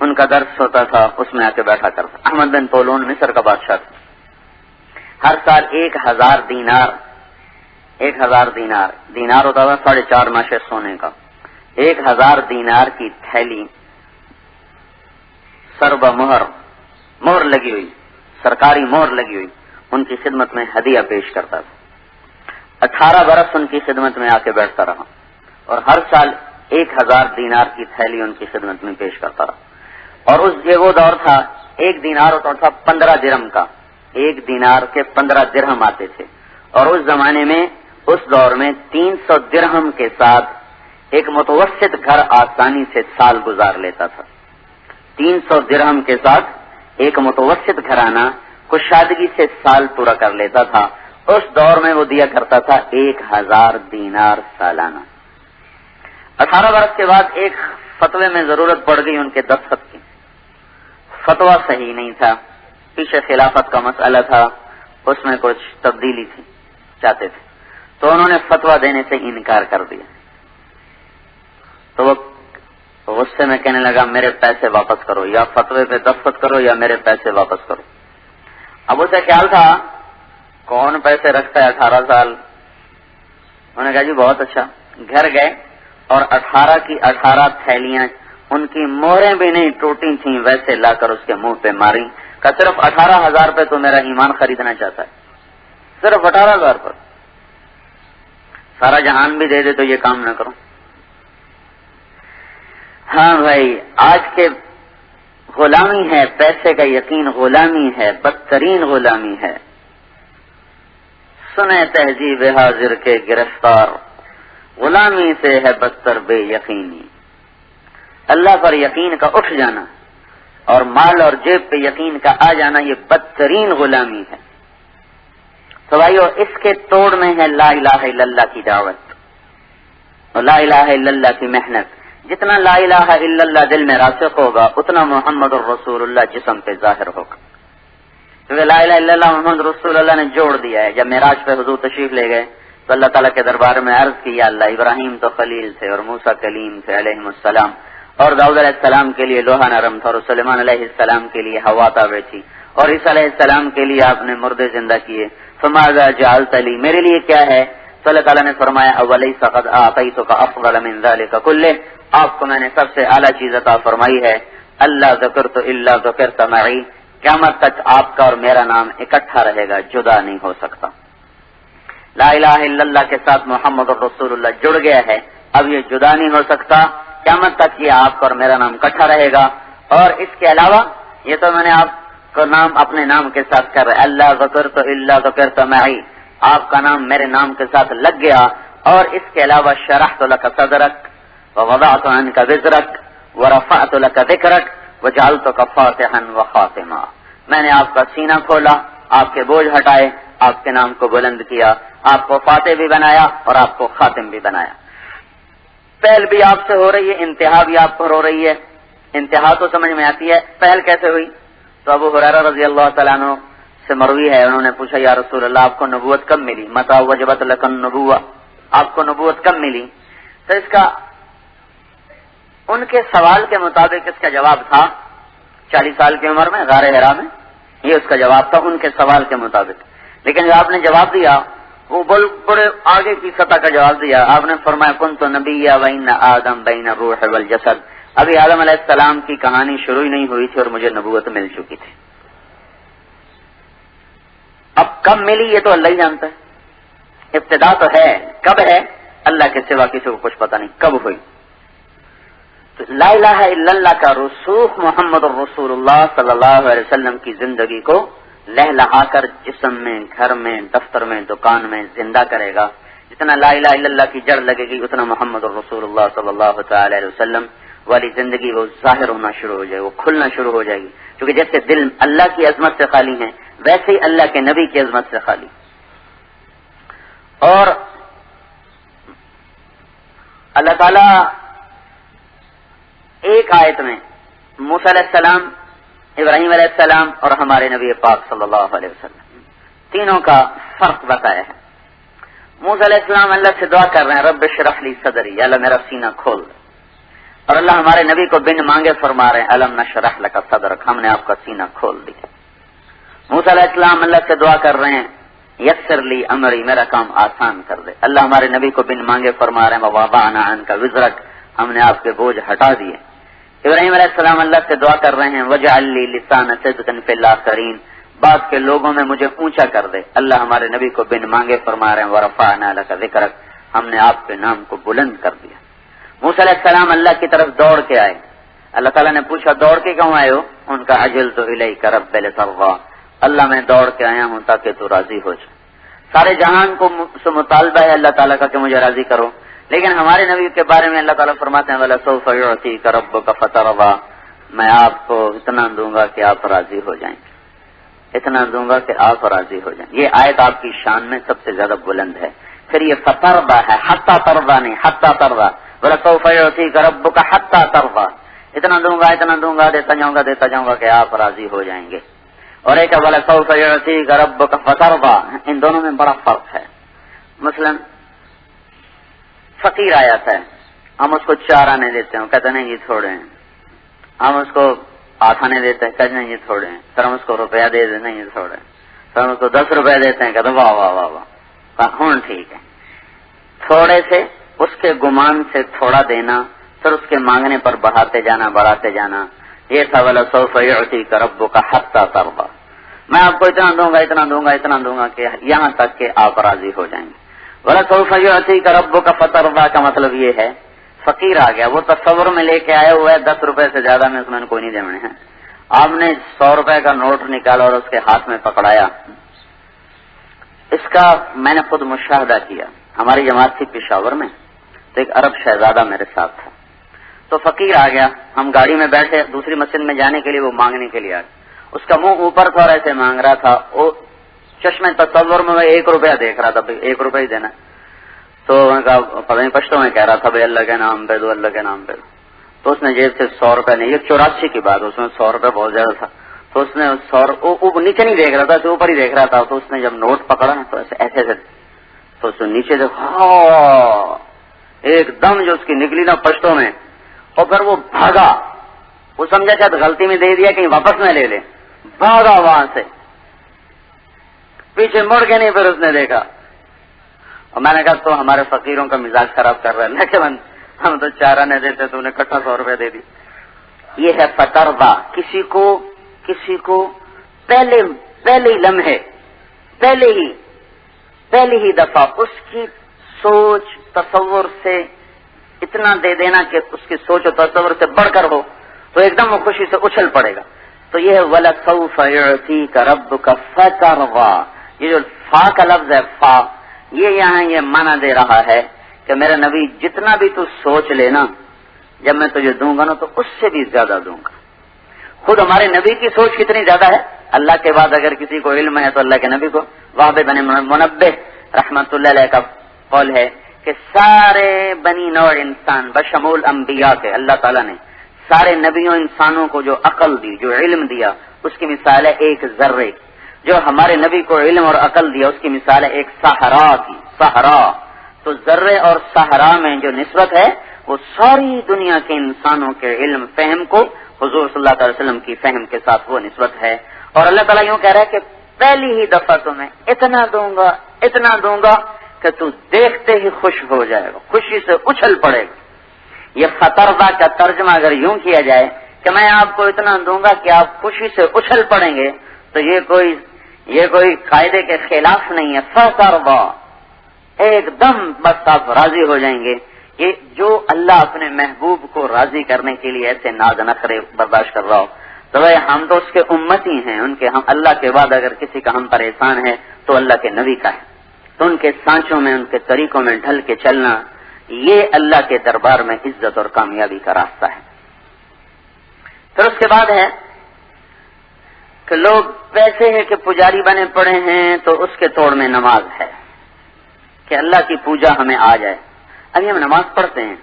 ان کا درس ہوتا تھا، اس میں آ کے بیٹھا کرتا. احمد بن طولون مصر کا بادشاہ تھا. ہر سال 1000 دینار ہوتا تھا 4.5 ماشے سونے کا. 1000 دینار کی تھیلی سرب مہر لگی ہوئی، سرکاری مہر لگی ہوئی، ان کی خدمت میں ہدیہ پیش کرتا تھا. 18 برس ان کی خدمت میں آ کے بیٹھتا رہا اور ہر سال 1000 دینار کی تھیلی ان کی خدمت میں پیش کرتا رہا. اور یہ وہ دور تھا، 1 دینار ہوتا تھا 15 درہم کا. 1 دینار کے 15 درہم آتے تھے. اور اس زمانے میں، اس دور میں 300 درہم کے ساتھ ایک متوسط گھر آسانی سے سال گزار لیتا تھا. 300 درہم کے ساتھ ایک متوسط گھرانہ کشادگی سے سال پورا کر لیتا تھا. اس دور میں وہ دیا کرتا تھا 1000 دینار سالانہ. 18 برس کے بعد ایک فتوے میں ضرورت پڑ گئی ان کے دستخط کی. فتویٰ صحیح نہیں تھا، پیچھے خلافت کا مسئلہ تھا، اس میں کچھ تبدیلی تھی، چاہتے تھے. تو انہوں نے فتویٰ دینے سے انکار کر دیا. تو وہ غصے میں کہنے لگا میرے پیسے واپس کرو، یا فتوے پہ دستخط کرو یا میرے پیسے واپس کرو. اب اسے خیال تھا کون پیسے رکھتا ہے 18 سال. انہوں نے کہا جی بہت اچھا. گھر گئے اور 18 کی 18 تھیلیاں، ان کی مہریں بھی نہیں ٹوٹی تھیں، ویسے لا کر اس کے منہ پہ ماری. کہ صرف 18,000 پہ تو میرا ایمان خریدنا چاہتا ہے، صرف 18,000 پر. سارا جہان بھی دے دے تو یہ کام نہ کرو. ہاں بھائی، آج کے غلامی ہے، پیسے کا یقین غلامی ہے، بدترین غلامی ہے. سنے تہذیب حاضر کے گرفتار، غلامی سے ہے بدتر بے یقینی. اللہ پر یقین کا اٹھ جانا اور مال اور جیب پہ یقین کا آ جانا، یہ بدترین غلامی ہے. تو بھائیو، اس کے توڑ میں ہے لا الہ الا اللہ کی دعوت اور لا الہ الا اللہ کی محنت. جتنا لا الہ الا اللہ دل میں راسخ ہوگا، اتنا محمد الرسول اللہ جسم پہ ظاہر ہوگا. کیونکہ لا الہ الا اللہ محمد رسول اللہ نے جوڑ دیا ہے. جب معراج پہ حضور تشریف لے گئے تو اللہ تعالیٰ کے دربار میں عرض کی، یا اللہ، ابراہیم تو خلیل تھے اور موسیٰ کلیم تھے علیہم السلام، اور داؤد علیہ السلام کے لیے لوہا نرم تھا، اور سلیمان علیہ السلام کے لیے ہوا تابع تھی، اور عیسیٰ علیہ السلام کے لیے آپ نے مردے زندہ کیے. فماذا جعلت لی، میرے لیے کیا ہے؟ تو اللہ تعالیٰ نے فرمایا اولیس قد اعطیتک افضل من ذلک کلہ، آپ کو میں نے سب سے اعلیٰ چیز عطا فرمائی ہے. اللہ ذکرت الا ذکرت معی، قیامت تک آپ کا اور میرا نام اکٹھا رہے گا، جدا نہیں ہو سکتا. لا الہ الا اللہ کے ساتھ محمد الرسول اللہ جڑ گیا ہے، اب یہ جدا نہیں ہو سکتا. قیامت تک یہ آپ کا اور میرا نام اکٹھا رہے گا. اور اس کے علاوہ یہ تو میں نے آپ کو نام اپنے نام کے ساتھ کر رہا ہے، اللہ ذکرت الا ذکرت معی، آپ کا نام میرے نام کے ساتھ لگ گیا. اور اس کے علاوہ شرحت لک صدرک ووضعت عنک وزرک ورفعت لک ذکرک وجعلتک فاتحا وخاتما، میں نے آپ کا سینہ کھولا، آپ کے بوجھ ہٹائے، آپ کے نام کو بلند کیا، آپ کو فاتح بھی بنایا اور آپ کو خاتم بھی بنایا. پہل بھی آپ سے ہو رہی ہے، انتہا بھی آپ پر ہو رہی ہے. انتہا تو سمجھ میں آتی ہے، پہل کیسے ہوئی؟ تو ابو ہریرہ رضی اللہ تعالیٰ عنہ سے مروی ہے، انہوں نے پوچھا یا رسول اللہ، آپ کو نبوت کب ملی؟ متى وجبت لك النبوة، آپ کو نبوت کب ملی؟ تو اس کا ان کے سوال کے مطابق اس کا جواب تھا 40 سال کی عمر میں غار حرا میں. یہ اس کا جواب تھا ان کے سوال کے مطابق. لیکن جو آپ نے جواب دیا وہ بڑے آگے کی سطح کا جواب دیا. آپ نے فرمایا کنت نبیّا وإن آدم بین الروح والجسد. ابھی آدم علیہ السلام کی کہانی شروع ہی نہیں ہوئی تھی اور مجھے نبوت مل چکی تھی. اب کب ملی یہ تو اللہ ہی جانتا ہے. ابتدا تو ہے، کب ہے اللہ کے سوا کسی کو کچھ پتہ نہیں کب ہوئی. تو لا الہ الا اللہ کا رسوخ محمد الرسول اللہ صلی اللہ علیہ وسلم کی زندگی کو لہلہا کر جسم میں، گھر میں، دفتر میں، دکان میں زندہ کرے گا. جتنا لا الہ الا اللہ کی جڑ لگے گی اتنا محمد الرسول اللہ صلی اللہ تعالی علیہ وسلم والی زندگی وہ ظاہر ہونا شروع ہو جائے گی، وہ کھلنا شروع ہو جائے گی. کیونکہ جیسے دل اللہ کی عظمت سے خالی ہیں ویسے ہی اللہ کے نبی کی عظمت سے خالی. اور اللہ تعالیٰ ایک آیت میں موسیٰ علیہ السلام، ابراہیم علیہ السلام اور ہمارے نبی پاک صلی اللہ علیہ وسلم تینوں کا فرق بتایا ہے. موسیٰ علیہ السلام اللہ سے دعا کر رہے ہیں رب اشرح لی صدری، یا اللہ میرا سینہ کھول دے. اور اللہ ہمارے نبی کو بن مانگے فرما رہے ہیں الم نشرح لک صدرک، ہم نے آپ کا سینہ کھول دیا. موسیٰ علیہ السلام اللہ سے دعا کر رہے ہیں یسر لی امری، میرا کام آسان کر دے. اللہ ہمارے نبی کو بن مانگے فرما رہے ہیں ووضعنا عنک وزرک، ہم نے آپ کے بوجھ ہٹا دیے. ابراہیم علیہ السلام اللہ سے دعا کر رہے ہیں وجعل لی لسان صدق فی الاخرین، بعد کے لوگوں میں مجھے اونچا کر دے. اللہ ہمارے نبی کو بن مانگے فرما رہے ہیں ورفعنا لک ذکرک، ہم نے آپ کے نام کو بلند کر دیا. موسیٰ علیہ السلام اللہ کی طرف دوڑ کے آئے. اللہ تعالیٰ نے پوچھا دوڑ کے کیوں آئے ہو؟ ان کا عجلت الیک رب لترضی، اللہ میں دوڑ کے آیا ہوں تاکہ تو راضی ہو جائے. سارے جہان کو مطالبہ ہے اللہ تعالیٰ کا کہ مجھے راضی کرو. لیکن ہمارے نبی کے بارے میں اللہ تعالیٰ فرماتے ہیں وَلَسَوْفَ يُعْطِيكَ رَبُّكَ فَتَرْضَىٰ، میں آپ کو اتنا دوں گا کہ آپ راضی ہو جائیں گے، اتنا دوں گا کہ آپ راضی ہو جائیں. یہ آیت آپ کی شان میں سب سے زیادہ بلند ہے. پھر یہ فَتَرْضَىٰ ہے، حَتَّىٰ تَرْضَىٰ نہیں، حَتَّىٰ تَرْضَىٰ. وَلَسَوْفَ يُعْطِيكَ رَبُّكَ حَتَّىٰ تَرْضَىٰ، اتنا دوں گا دیتا جاؤں گا کہ آپ راضی ہو جائیں گے. اور ایک وَلَسَوْفَ يُعْطِيكَ رَبُّكَ فَتَرْضَىٰ، ان دونوں میں بڑا فرق ہے. مثلا فقیر آیا تھا، ہم اس کو 4 آنے دیتے ہیں، کہتے نہیں یہ تھوڑے ہیں. ہم اس کو 8 آنے دیتے ہیں، کہتے نہیں یہ تھوڑے ہیں. پھر ہم اس کو روپیہ دے دیتے نہیں یہ تھوڑے ہیں. پھر ہم اس کو 10 روپے دیتے ہیں، کہتے واہ واہ واہ واہ ہوں ٹھیک ہے. تھوڑے سے اس کے گمان سے تھوڑا دینا، پھر اس کے مانگنے پر بڑھاتے بڑھاتے جانا. یہ تھا وَلَسَوْفَ يُعْطِيكَ رَبُّكَ حَتَّىٰ تَرْضَىٰ، میں آپ کو اتنا دوں گا کہ یہاں تک کہ آپ راضی ہو جائیں گے. وَلَسَوْفَ يُعْطِيكَ رَبُّكَ فَتَرْضَىٰ کا مطلب یہ ہے فقیر آ گیا، وہ تصور میں لے کے آیا ہوا ہے 10 روپے سے زیادہ میں اس میں کوئی نہیں دینے ہیں. آپ نے 100 روپے کا نوٹ نکالا اور اس کے ہاتھ میں پکڑایا. اس کا میں نے خود مشاہدہ کیا. ہماری جماعت تھی پشاور میں، تو ایک عرب شہزادہ میرے ساتھ تھا. تو فقیر آ گیا، ہم گاڑی میں بیٹھے دوسری مسجد میں جانے کے لیے، وہ مانگنے کے لیے آ گیا. اس کا منہ اوپر تھا اور ایسے مانگ رہا تھا. وہ چشمے تصور میں 1 روپیہ دیکھ رہا تھا، 1 روپیہ ہی دینا. تو میں کہا پتہ نہیں پشتوں میں کہہ رہا تھا بھائی اللہ کے نام پہ دو، اللہ کے نام پہ دو. تو اس نے جیب سے 100 روپے نہیں، یہ 84 کی بات، اس میں 100 روپے بہت زیادہ تھا. تو اس نے 100 نیچے نہیں دیکھ رہا تھا، اوپر ہی دیکھ رہا تھا. تو اس نے جب نوٹ پکڑا تو ایسے تو اس نے نیچے دیکھا، ایک دم جو اس کی نکلی نا پشتوں میں، اور پھر وہ بھاگا. وہ سمجھا شاید غلطی میں دے دیا کہیں واپس نہ لے لے، بھاگا وہاں سے، پیچھے مڑ کے نہیں. پھر اس نے دیکھا اور میں نے کہا تو ہمارے فقیروں کا مزاج خراب کر رہا ہے، لیکن ہم تو 4 آنے دیتے تو انہیں اکٹھا 100 روپے دے دی. یہ ہے فترضا. کسی کو پہلے لمحے پہلی ہی دفعہ اس کی سوچ تصور سے اتنا دے دینا کہ اس کی سوچ اور تصور سے بڑھ کر ہو تو ایک دم وہ خوشی سے اچھل پڑے گا. تو یہ ہے وَلَسَوْفَ يُعْطِيكَ رَبُّكَ فَتَرْضَىٰ. یہ جو فا کا لفظ ہے، فا، یہ یہاں یہ معنی دے رہا ہے کہ میرا نبی جتنا بھی تو سوچ لینا، جب میں تجھے دوں گا نا تو اس سے بھی زیادہ دوں گا. خود ہمارے نبی کی سوچ کتنی زیادہ ہے. اللہ کے بعد اگر کسی کو علم ہے تو اللہ کے نبی کو. وہب بن منبہ رحمت اللہ علیہ کا قول ہے کہ سارے بنی نوع انسان بشمول انبیاء کے اللہ تعالیٰ نے سارے نبیوں انسانوں کو جو عقل دی، جو علم دیا، اس کی مثال ہے ایک ذرے. جو ہمارے نبی کو علم اور عقل دیا اس کی مثال ہے ایک صحرا کی. صحرا تو ذرے اور صحرا میں جو نسبت ہے وہ ساری دنیا کے انسانوں کے علم فہم کو حضور صلی اللہ علیہ وسلم کی فہم کے ساتھ وہ نسبت ہے. اور اللہ تعالیٰ یوں کہہ رہا ہے کہ پہلی ہی دفعہ تمہیں اتنا دوں گا کہ تو دیکھتے ہی خوش ہو جائے گا, خوشی سے اچھل پڑے گا. یہ فترضہ کا ترجمہ اگر یوں کیا جائے کہ میں آپ کو اتنا دوں گا کہ آپ خوشی سے اچھل پڑیں گے, تو یہ کوئی قاعدے کے خلاف نہیں ہے. فترضہ ایک دم بس آپ راضی ہو جائیں گے. یہ جو اللہ اپنے محبوب کو راضی کرنے کے لیے ایسے ناز نخرے برداشت کر رہا ہو, تو ہم تو اس کے امتی ہیں, ہم اللہ کے بعد اگر کسی کا ہم پر احسان ہے تو اللہ کے نبی کا ہے. تو ان کے سانچوں میں, ان کے طریقوں میں ڈھل کے چلنا, یہ اللہ کے دربار میں عزت اور کامیابی کا راستہ ہے. پھر اس کے بعد ہے کہ لوگ ویسے ہیں کہ پجاری بنے پڑے ہیں تو اس کے توڑ میں نماز ہے کہ اللہ کی پوجا ہمیں آ جائے. ابھی ہم نماز پڑھتے ہیں,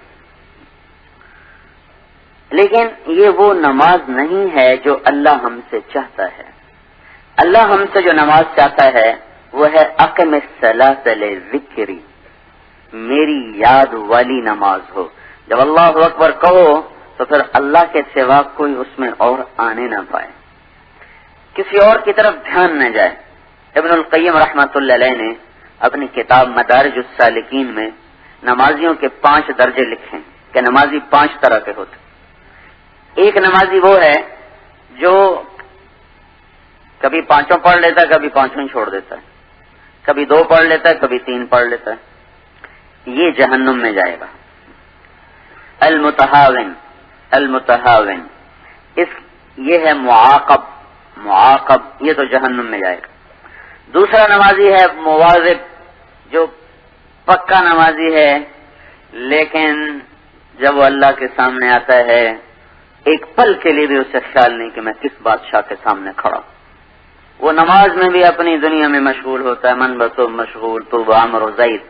لیکن یہ وہ نماز نہیں ہے جو اللہ ہم سے چاہتا ہے. اللہ ہم سے جو نماز چاہتا ہے وہ ہے اقم الصلاۃ لذکری, میری یاد والی نماز ہو. جب اللہ اکبر کہو تو پھر اللہ کے سوا کوئی اس میں اور آنے نہ پائے, کسی اور کی طرف دھیان نہ جائے. ابن القیم رحمۃ اللہ علیہ نے اپنی کتاب مدارج السالکین میں نمازیوں کے 5 درجے لکھے کہ نمازی 5 طرح کے ہوتے. ایک نمازی وہ ہے جو کبھی 5 پڑھ لیتا ہے, کبھی 5 چھوڑ دیتا ہے, کبھی 2 پڑھ لیتا ہے, کبھی 3 پڑھ لیتا ہے. یہ جہنم میں جائے گا. المتہاون یہ ہے معاقب, یہ تو جہنم میں جائے گا. دوسرا نمازی ہے مواظب, جو پکا نمازی ہے, لیکن جب وہ اللہ کے سامنے آتا ہے ایک پل کے لیے بھی اسے خیال نہیں کہ میں کس بادشاہ کے سامنے کھڑا ہوں. وہ نماز میں بھی اپنی دنیا میں مشغول ہوتا ہے, من بسو مشغول تو عامر و زید,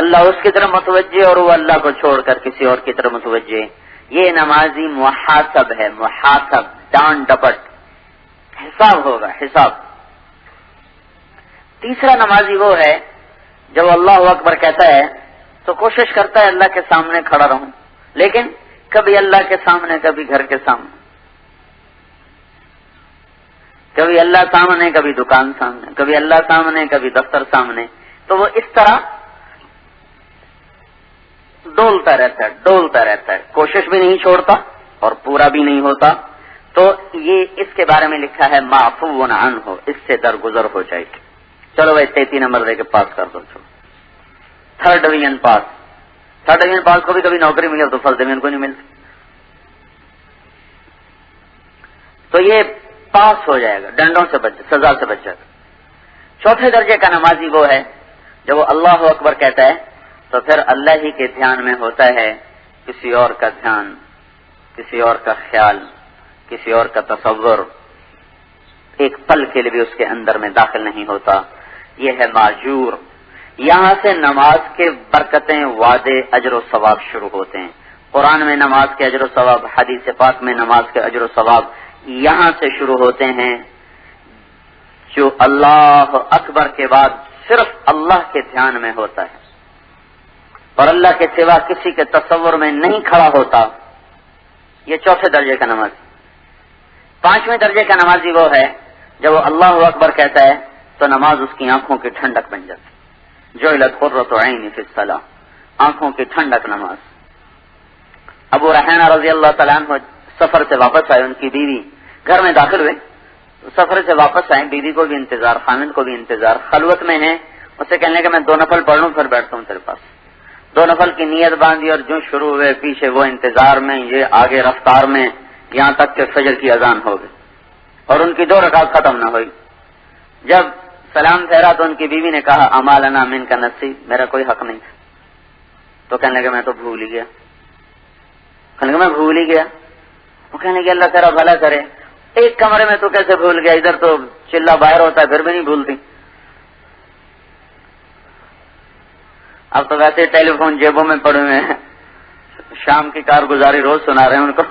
اللہ اس کی طرف متوجہ اور وہ اللہ کو چھوڑ کر کسی اور کی طرف متوجہ. یہ نمازی محاسب ہے, محاسب, ڈانٹ ڈپٹ, حساب ہوگا, حساب. تیسرا نمازی وہ ہے جب اللہ اکبر کہتا ہے تو کوشش کرتا ہے اللہ کے سامنے کھڑا رہوں, لیکن کبھی اللہ کے سامنے, کبھی گھر کے سامنے, کبھی اللہ سامنے, کبھی دکان سامنے, کبھی اللہ سامنے, کبھی دفتر سامنے. تو وہ اس طرح ڈولتا رہتا ہے, کوشش بھی نہیں چھوڑتا اور پورا بھی نہیں ہوتا. تو یہ اس کے بارے میں لکھا ہے معفو عنہ, اس سے درگزر ہو جائے گی. چلو بھائی 33 نمبر دے کے پاس کر دو. تھرڈ ڈویژن پاس کو بھی کبھی نوکری ملی تو فرسٹ ڈویژن کو نہیں ملتی, تو یہ پاس ہو جائے گا, ڈنڈوں سے سزا سے بچ جائے گا. چوتھے درجے کا نمازی وہ ہے جب وہ اللہ اکبر کہتا ہے تو پھر اللہ ہی کے دھیان میں ہوتا ہے, کسی اور کا دھیان, کسی اور کا خیال, کسی اور کا تصور ایک پل کے لیے بھی اس کے اندر میں داخل نہیں ہوتا. یہ ہے ماجور. یہاں سے نماز کے برکتیں, وعدے, اجر و ثواب شروع ہوتے ہیں. قرآن میں نماز کے اجر و ثواب, حدیث پاک میں نماز کے اجر و ثواب یہاں سے شروع ہوتے ہیں. جو اللہ اکبر کے بعد صرف اللہ کے دھیان میں ہوتا ہے اور اللہ کے سوا کسی کے تصور میں نہیں کھڑا ہوتا, یہ چوتھے درجے کا نمازی. 5ویں درجے کا نمازی وہ ہے جب وہ اللہ اکبر کہتا ہے تو نماز اس کی آنکھوں کی ٹھنڈک بن جاتی. جعلت قرۃ عینی فی الصلاۃ, آنکھوں کی ٹھنڈک نماز. ابو ریحانہ رضی اللہ تعالیٰ عنہ سفر سے واپس آئے, ان کی بیوی گھر میں داخل ہوئے, سفر سے واپس آئے, بیوی کو بھی انتظار, خامند کو بھی انتظار, خلوت میں ہیں. اسے کہنے کہ میں 2 نفل پڑھ لوں پھر بیٹھتا ہوں تیرے پاس. 2 نفل کی نیت باندھی اور جو شروع ہوئے, پیچھے وہ انتظار میں, یہ آگے رفتار میں, یہاں تک کہ فجر کی اذان ہو گئی اور ان کی 2 رکعت ختم نہ ہوئی. جب سلام پھیرا تو ان کی بیوی نے کہا اما لنا من کا نصیب, میرا کوئی حق نہیں تھا. تو کہنے لگے میں تو بھول ہی گیا. وہ کہنے لگے اللہ تیرا بھلا کرے, ایک کمرے میں تو کیسے بھول گیا, ادھر تو چلا باہر ہوتا ہے پھر بھی نہیں بھولتی. اب تو ویسے ٹیلی فون جیبوں میں پڑے ہوئے ہیں, شام کی کارگزاری روز سنا رہے ہیں ان کو.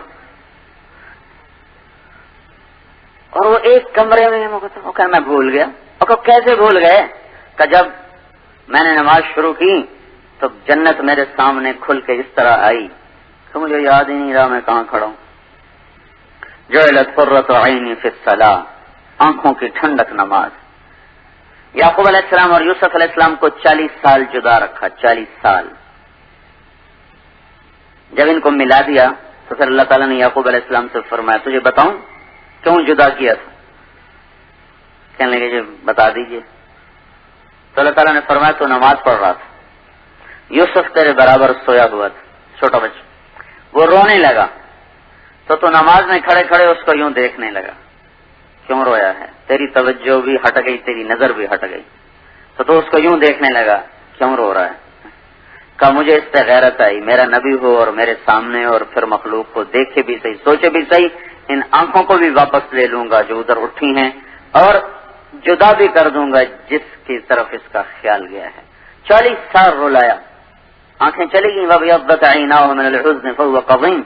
اور وہ ایک کمرے میں, وہ کہ میں بھول گیا. اور کیسے بھول گئے؟ کہ جب میں نے نماز شروع کی تو جنت میرے سامنے کھل کے اس طرح آئی کہ مجھے یاد ہی نہیں رہا میں کہاں کھڑا ہوں. جعلت قرۃ عینی فی الصلاۃ، آنکھوں کی ٹھنڈک نماز۔ یعقوب علیہ السلام اور یوسف علیہ السلام کو 40 سال جدا رکھا، 40 سال۔ جب ان کو ملا دیا تو پھر اللہ تعالیٰ نے یعقوب علیہ السلام سے فرمایا تجھے بتاؤں کیوں جدا کیا تھا؟ کہنے لگے جی بتا دیجئے۔ تو اللہ تعالیٰ نے فرمایا تو نماز پڑھ رہا تھا، یوسف تیرے برابر سویا ہوا تھا، چھوٹا بچہ، وہ رونے لگا تو نماز میں کھڑے کھڑے اس کو یوں دیکھنے لگا، کیوں رویا ہے؟ تیری توجہ بھی ہٹ گئی، تیری نظر بھی ہٹ گئی، تو اس کو یوں دیکھنے لگا کیوں رو رہا ہے؟ کہا مجھے اس سے غیرت آئی، میرا نبی ہو اور میرے سامنے اور پھر مخلوق کو دیکھے بھی صحیح، سوچے بھی صحیح، ان آنکھوں کو بھی واپس لے لوں گا جو ادھر اٹھی ہیں اور جدا بھی کر دوں گا جس کی طرف اس کا خیال گیا ہے۔ 40 سال رلایا، آنکھیں چلی گئیں، وَبِيَضَّتْ عَيْنَاهُ مِنَ الْحُزْنِ فَهُوَ قَضِيمٌ۔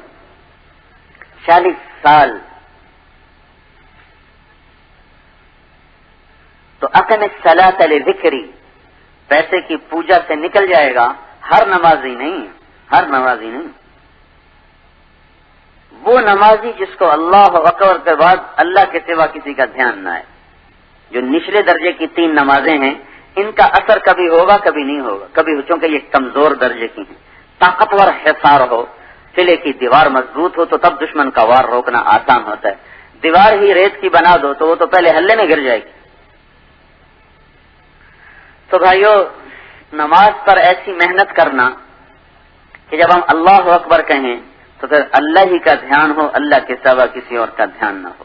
40 سال تو اقم الصلاۃ لذکری، پیسے کی پوجا سے نکل جائے گا، ہر نمازی نہیں، ہر نمازی نہیں، وہ نمازی جس کو اللہ اکبر کے بعد اللہ کے سوا کسی کا دھیان نہ آئے۔ جو نچلے درجے کی 3 نمازیں ہیں ان کا اثر کبھی ہوگا کبھی نہیں ہوگا، کبھی چونکہ یہ کمزور درجے کی ہیں، طاقتور حصار ہو، قلعے کی دیوار مضبوط ہو تو تب دشمن کا وار روکنا آسان ہوتا ہے، دیوار ہی ریت کی بنا دو تو وہ تو پہلے ہلے میں گر جائے گی۔ تو بھائیو نماز پر ایسی محنت کرنا کہ جب ہم اللہ اکبر کہیں تو پھر اللہ ہی کا دھیان ہو، اللہ کے سوا کسی اور کا دھیان نہ ہو۔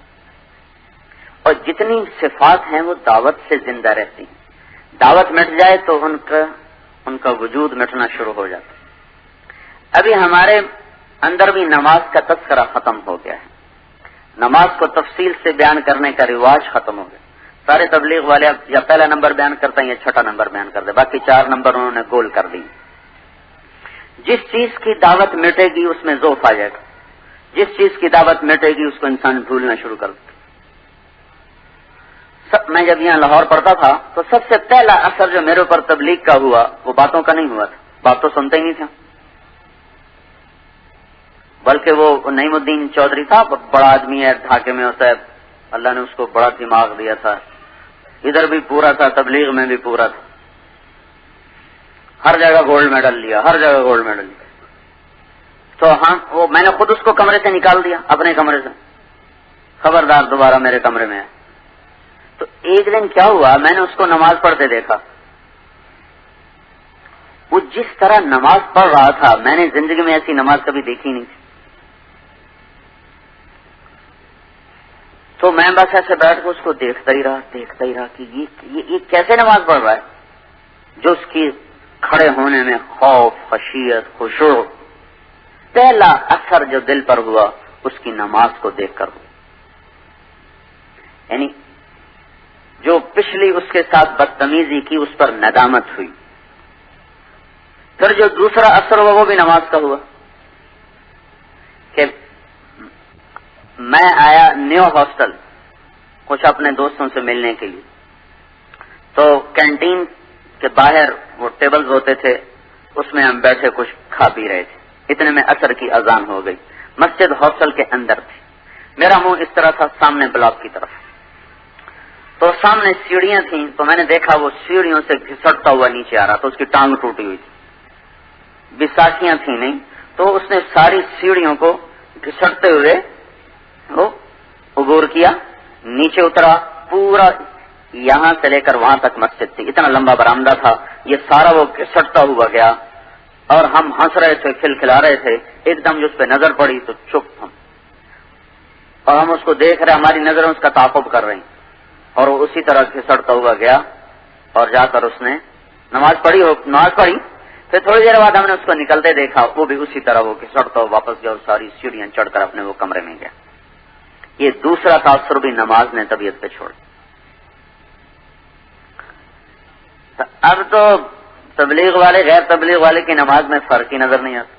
اور جتنی صفات ہیں وہ دعوت سے زندہ رہتی ہیں، دعوت مٹ جائے تو ان کا وجود مٹنا شروع ہو جاتا ہے۔ ابھی ہمارے اندر بھی نماز کا تذکرہ ختم ہو گیا ہے، نماز کو تفصیل سے بیان کرنے کا رواج ختم ہو گیا۔ سارے تبلیغ والے اب یا پہلا نمبر بیان کرتے ہیں یا چھٹا نمبر بیان کرتے ہیں، باقی 4 نمبر انہوں نے گول کر دی۔ جس چیز کی دعوت مٹے گی اس میں ذوف آ جائے گا، جس چیز کی دعوت مٹے گی اس کو انسان بھولنا شروع کر دیتا۔ میں جب یہاں لاہور پڑھتا تھا تو سب سے پہلا اثر جو میرے اوپر تبلیغ کا ہوا وہ باتوں کا نہیں ہوا تھا، بات تو سنتے ہی نہیں تھا، بلکہ وہ نعیم الدین چودھری تھا، بڑا آدمی ہے، ڈھاکے میں ہوتا ہے، اللہ نے اس کو بڑا دماغ دیا تھا، ادھر بھی پورا تھا، تبلیغ میں بھی پورا تھا، ہر جگہ گولڈ میڈل لیا، ہر جگہ گولڈ میڈل لیا۔ تو وہ میں نے خود اس کو کمرے سے نکال دیا، اپنے کمرے سے، خبردار دوبارہ میرے کمرے میں آئے۔ تو ایک دن کیا ہوا، میں نے اس کو نماز پڑھتے دیکھا، وہ جس طرح نماز پڑھ رہا تھا میں نے زندگی میں ایسی نماز کبھی دیکھی نہیں تھی۔ تو میں بس ایسے بیٹھ کے اس کو دیکھتا ہی رہا کہ یہ کیسے نماز پڑھ رہا ہے، جو اس کی کھڑے ہونے میں خوف، خشیت، خشوع، پہلا اثر جو دل پر ہوا اس کی نماز کو دیکھ کر ہوا، یعنی جو پچھلی اس کے ساتھ بدتمیزی کی اس پر ندامت ہوئی۔ پھر جو دوسرا اثر ہوا وہ بھی نماز کا ہوا کہ میں آیا نیو ہاسٹل کچھ اپنے دوستوں سے ملنے کے لیے، تو کینٹین کے باہر وہ ٹیبلز ہوتے تھے، اس میں ہم بیٹھے کچھ کھا پی رہے تھے، اتنے میں عصر کی اذان ہو گئی، مسجد ہاسٹل کے اندر تھی، میرا منہ اس طرح تھا سامنے بلاک کی طرف، تو سامنے سیڑھیاں تھیں، تو میں نے دیکھا وہ سیڑھیوں سے گھسٹتا ہوا نیچے آ رہا تھا، اس کی ٹانگ ٹوٹی ہوئی تھی، بیساکھیاں تھیں نہیں، تو اس نے ساری سیڑھیوں کو گھسٹتے ہوئے وہ عبور کیا، نیچے اترا، پورا یہاں سے لے کر وہاں تک مسجد تھی، اتنا لمبا برآمدہ تھا، یہ سارا وہ گھسٹتا ہوا گیا، اور ہم ہنس رہے تھے، کھلکھلا رہے تھے، ایک دم جو اس پہ نظر پڑی تو چپ ہم، اور ہم اس کو دیکھ رہے، ہماری نظریں اس کا تعاقب کر رہی، اور وہ اسی طرح گھسٹتا ہوا گیا، اور جا کر اس نے نماز پڑھی، پھر تھوڑی دیر بعد ہم نے اس کو نکلتے دیکھا، وہ بھی اسی طرح وہ گھسٹتا ہوا واپس گیا اور ساری سیڑھیاں چڑھ کر اپنے وہ کمرے میں گیا۔ یہ دوسرا تاثر بھی نماز نے طبیعت پہ چھوڑا۔ اب تو تبلیغ والے غیر تبلیغ والے کی نماز میں فرق ہی نظر نہیں آتا،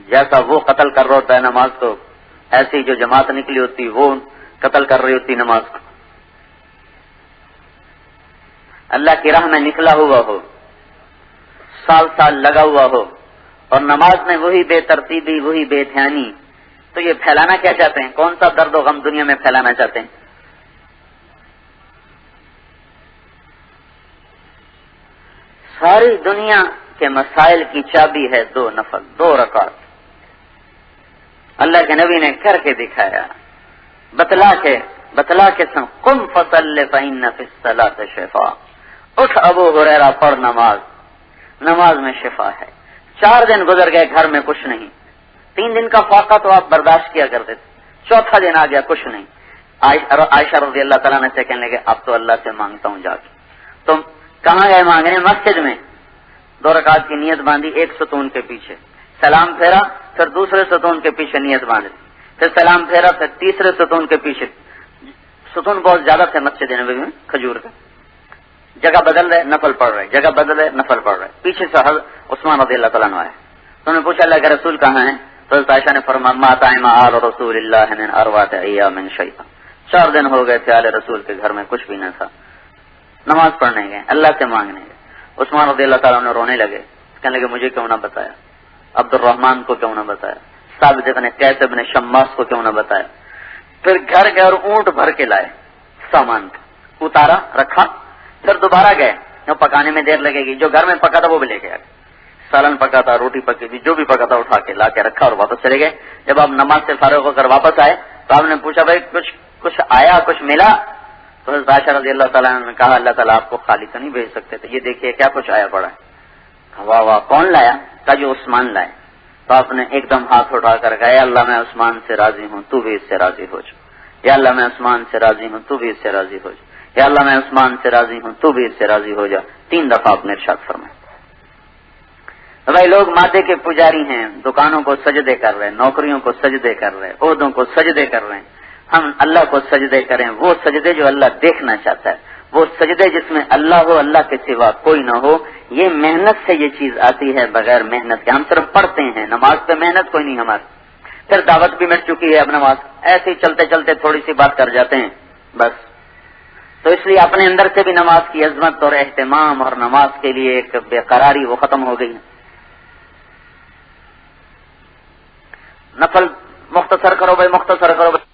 جیسا وہ قتل کر رہا ہوتا ہے نماز کو، ایسی جو جماعت نکلی ہوتی وہ قتل کر رہی ہوتی نماز کو۔ اللہ کی راہ میں نکلا ہوا ہو، سال سال لگا ہوا ہو، اور نماز میں وہی بے ترتیبی، وہی بے دھیانی، تو یہ پھیلانا کیا چاہتے ہیں؟ کون سا درد و غم دنیا میں پھیلانا چاہتے ہیں؟ ساری دنیا کے مسائل کی چابی ہے 2 نفل، 2 رکعت۔ اللہ کے نبی نے کر کے دکھایا، بتلا کے سن، قم فصل فإن فی الصلاۃ شفاء، اٹھ ابو ہریرہ پڑھ نماز میں شفا ہے۔ 4 دن گزر گئے، گھر میں کچھ نہیں۔ 3 دن کا فاقہ تو آپ برداشت کیا کرتے تھے، 4تھا دن آ گیا، کچھ نہیں۔ عائشہ رضی اللہ تعالیٰ نے سے کہنے لگے اب تو اللہ سے مانگتا ہوں جا کے۔ تم کہاں گئے مانگنے؟ مسجد میں 2 رکعت کی نیت باندھی، 1 ستون کے پیچھے سلام پھیرا، پھر دوسرے ستون کے پیچھے نیت باندھی، پھر سلام پھیرا، پھر تیسرے ستون کے پیچھے۔ ستون بہت زیادہ تھے مسجد نبوی میں کھجور کا، جگہ بدل رہے نفل پڑھ رہے، جگہ بدل رہے نفل پڑھ رہے۔ پیچھے سے حضرت عثمان رضی اللہ تعالیٰ عنہ آئے، تو انہوں نے پوچھا اللہ کے رسول کہاں ہیں؟ تو حضرت عائشہ نے فرمایا ما طعم آل رسول اللہ من 4 ایام شیئا، 4 دن ہو گئے تھے آل رسول کے گھر میں کچھ بھی نہ تھا۔ نماز پڑھنے گئے، اللہ سے مانگنے گئے۔ عثمان رضی اللہ تعالیٰ عنہ رونے لگے، کہنے لگے مجھے کیوں نہ بتایا، عبد الرحمن کو کیوں نہ بتایا، ثابت بن قیس بن شماس کو کیوں نہ بتایا۔ پھر گھر گئے اور اونٹ بھر کے لائے سامان کا، اتارا رکھا، پھر دوبارہ گئے، پکانے میں دیر لگے گی، جو گھر میں پکا تھا وہ بھی لے کے آئے، سالن پکا تھا، روٹی پکی تھی، جو بھی پکا تھا اٹھا کے لا کے رکھا اور واپس چلے گئے۔ جب آپ نماز سے فارغ ہو کر واپس آئے تو آپ نے پوچھا بھائی کچھ آیا، کچھ ملا؟ تو حضرت عائشہ رضی اللہ تعالیٰ نے کہا اللہ تعالیٰ آپ کو خالی تو نہیں بھیج سکتے تھے، یہ دیکھیے کیا کچھ آیا پڑا ہے۔ واہ واہ، کون لایا؟ کہا جو عثمان لائے۔ تو آپ نے ایک دم ہاتھ اٹھا کر کہا یا اللہ میں عثمان سے راضی ہوں، تو بھی اس سے راضی ہو جا، یا اللہ میں عثمان سے راضی ہوں، تو بھی اس سے راضی ہو جا، یا اللہ میں عثمان سے راضی ہوں، تو بھی اس سے راضی ہو جا۔ 3 دفعہ آپ نے ارشاد فرمایا۔ تو بھائی لوگ مادے کے پجاری ہیں، دکانوں کو سجدے کر رہے ہیں، نوکریوں کو سجدے کر رہے ہیں، عہدوں کو سجدے کر رہے ہیں۔ ہم اللہ کو سجدے کریں، وہ سجدے جو اللہ دیکھنا چاہتا ہے، وہ سجدے جس میں اللہ ہو، اللہ کے سوا کوئی نہ ہو۔ یہ محنت سے یہ چیز آتی ہے، بغیر محنت کے۔ ہم صرف پڑھتے ہیں، نماز پہ محنت کوئی نہیں ہماری۔ پھر دعوت بھی مٹ چکی ہے، اب نماز ایسے ہی چلتے چلتے تھوڑی سی بات کر جاتے ہیں بس۔ تو اس لیے اپنے اندر سے بھی نماز کی عظمت اور اہتمام اور نماز کے لیے ایک بے قراری وہ ختم ہو گئی۔ نفل مختصر کرو بھائی، مختصر کرو بھائی۔